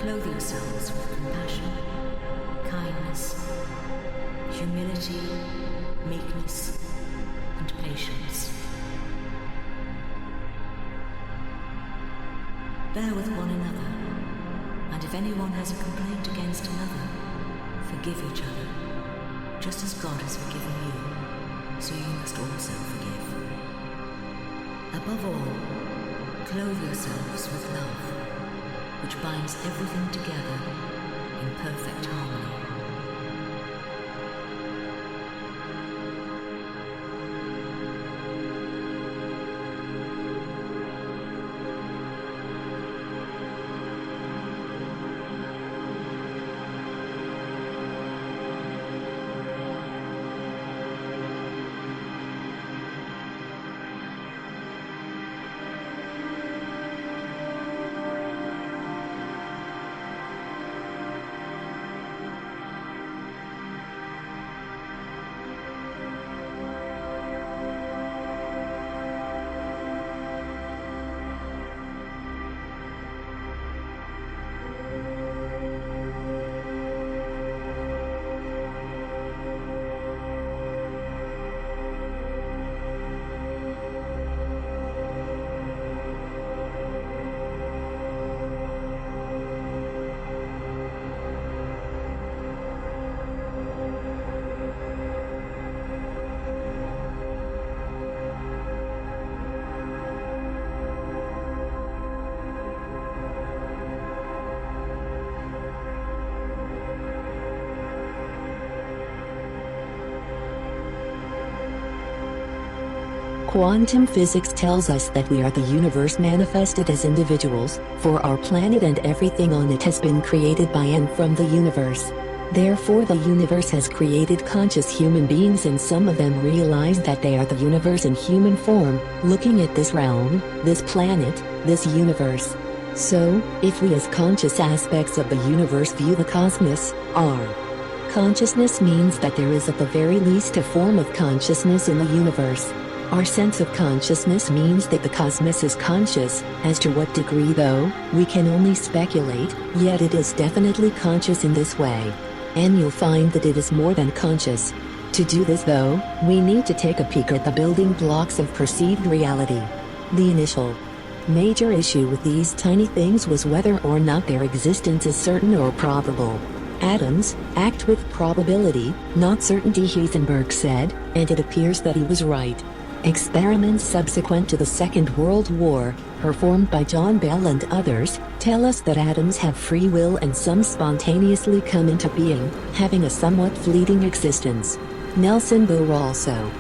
Clothe yourselves with compassion, kindness, humility, meekness, and patience. Bear with one another, and if anyone has a complaint against another, forgive each other, just as God has forgiven you, so you must also forgive. Above all, clothe yourselves with love, which binds everything together in perfect harmony. Quantum physics tells us that we are the universe manifested as individuals, for our planet and everything on it has been created by and from the universe. Therefore the universe has created conscious human beings, and some of them realize that they are the universe in human form, looking at this realm, this planet, this universe. So, if we as conscious aspects of the universe view the cosmos, our consciousness means that there is at the very least a form of consciousness in the universe. Our sense of consciousness means that the cosmos is conscious. As to what degree though, we can only speculate, yet it is definitely conscious in this way. And you'll find that it is more than conscious. To do this though, we need to take a peek at the building blocks of perceived reality. The initial major issue with these tiny things was whether or not their existence is certain or probable. Atoms act with probability, not certainty, Heisenberg said, and it appears that he was right. Experiments subsequent to the Second World War, performed by John Bell and others, tell us that atoms have free will and some spontaneously come into being, having a somewhat fleeting existence. Nelson Bohr also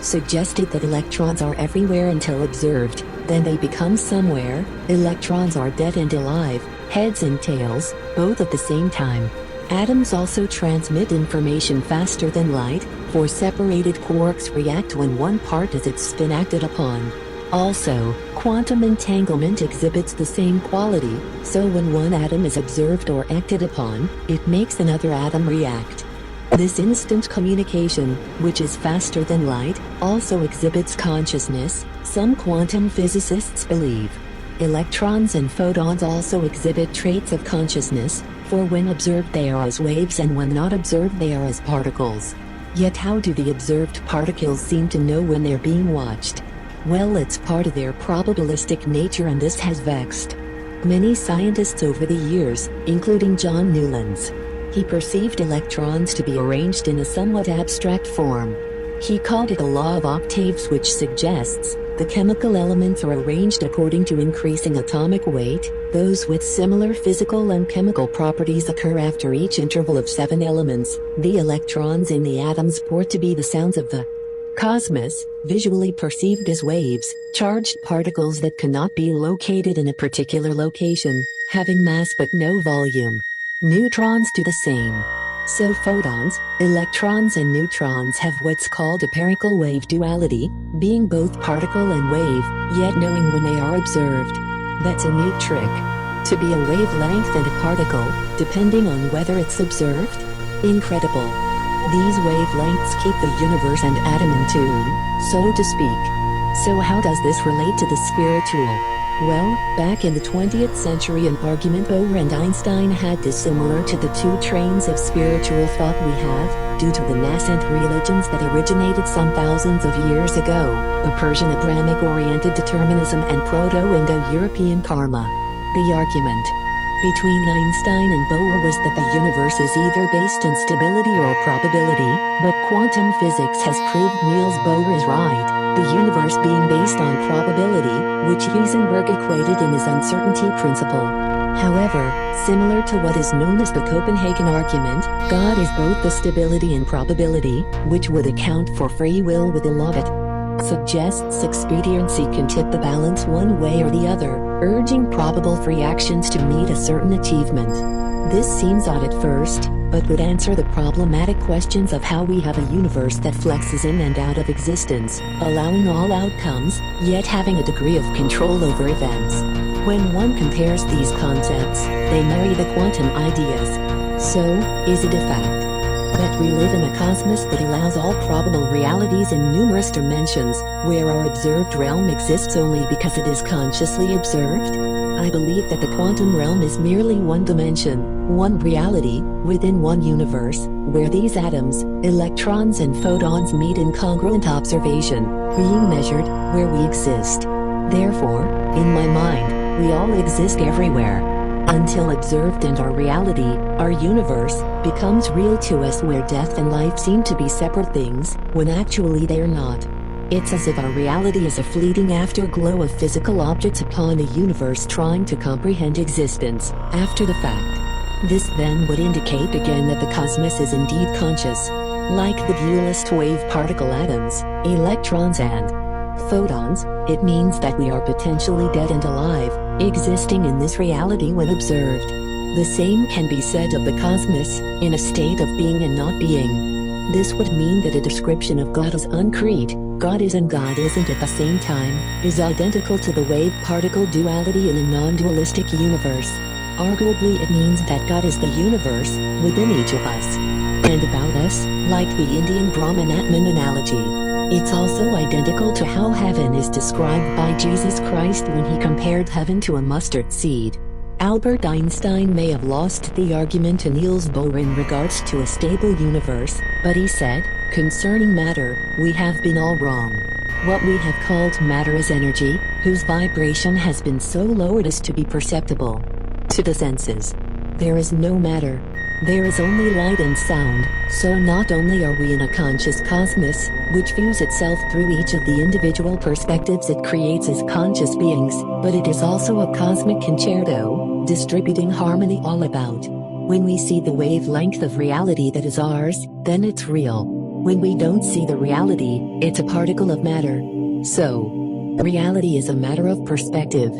suggested that electrons are everywhere until observed, then they become somewhere. Electrons are dead and alive, heads and tails, both at the same time. Atoms also transmit information faster than light, for separated quarks react when one part is its spin acted upon. Also, quantum entanglement exhibits the same quality, so when one atom is observed or acted upon, it makes another atom react. This instant communication, which is faster than light, also exhibits consciousness, some quantum physicists believe. Electrons and photons also exhibit traits of consciousness, for when observed they are as waves and when not observed they are as particles. Yet how do the observed particles seem to know when they're being watched? Well, it's part of their probabilistic nature, and this has vexed many scientists over the years, including John Newlands. He perceived electrons to be arranged in a somewhat abstract form. He called it a law of octaves, which suggests the chemical elements are arranged according to increasing atomic weight. Those with similar physical and chemical properties occur after each interval of 7 elements. The electrons in the atoms purport to be the sounds of the cosmos, visually perceived as waves, charged particles that cannot be located in a particular location, having mass but no volume. Neutrons do the same. So photons, electrons and neutrons have what's called a pericle wave duality, being both particle and wave, yet knowing when they are observed. That's a neat trick. To be a wavelength and a particle, depending on whether it's observed? Incredible. These wavelengths keep the universe and atom in tune, so to speak. So how does this relate to the spiritual Well, back in the 20th century, an argument Bohr and Einstein had dissimilar to the two trains of spiritual thought we have, due to the nascent religions that originated some thousands of years ago, the Persian Abrahamic-oriented determinism and Proto-Indo-European karma. The argument between Einstein and Bohr was that the universe is either based on stability or probability, but quantum physics has proved Niels Bohr is right. The universe being based on probability, which Heisenberg equated in his uncertainty principle. However, similar to what is known as the Copenhagen argument, God is both the stability and probability, which would account for free will with the law that suggests expediency can tip the balance one way or the other, urging probable free actions to meet a certain achievement. This seems odd at first, but would answer the problematic questions of how we have a universe that flexes in and out of existence, allowing all outcomes, yet having a degree of control over events. When one compares these concepts, they marry the quantum ideas. So, is it a fact that we live in a cosmos that allows all probable realities in numerous dimensions, where our observed realm exists only because it is consciously observed? I believe that the quantum realm is merely one dimension, one reality, within one universe, where these atoms, electrons and photons meet in congruent observation, being measured, where we exist. Therefore, in my mind, we all exist everywhere. Until observed and our reality, our universe, becomes real to us, where death and life seem to be separate things, when actually they are not. It's as if our reality is a fleeting afterglow of physical objects upon a universe trying to comprehend existence, after the fact. This then would indicate again that the cosmos is indeed conscious. Like the dualist wave particle atoms, electrons and photons, it means that we are potentially dead and alive, existing in this reality when observed. The same can be said of the cosmos, in a state of being and not being. This would mean that a description of God as uncrete, God is and God isn't at the same time, is identical to the wave-particle duality in a non-dualistic universe. Arguably it means that God is the universe, within each of us. And about us, like the Indian Brahman-Atman analogy. It's also identical to how heaven is described by Jesus Christ when he compared heaven to a mustard seed. Albert Einstein may have lost the argument to Niels Bohr in regards to a stable universe, but he said, concerning matter, we have been all wrong. What we have called matter is energy, whose vibration has been so lowered as to be perceptible to the senses. There is no matter. There is only light and sound, so not only are we in a conscious cosmos, which views itself through each of the individual perspectives it creates as conscious beings, but it is also a cosmic concerto, distributing harmony all about. When we see the wavelength of reality that is ours, then it's real. When we don't see the reality, it's a particle of matter. So, reality is a matter of perspective.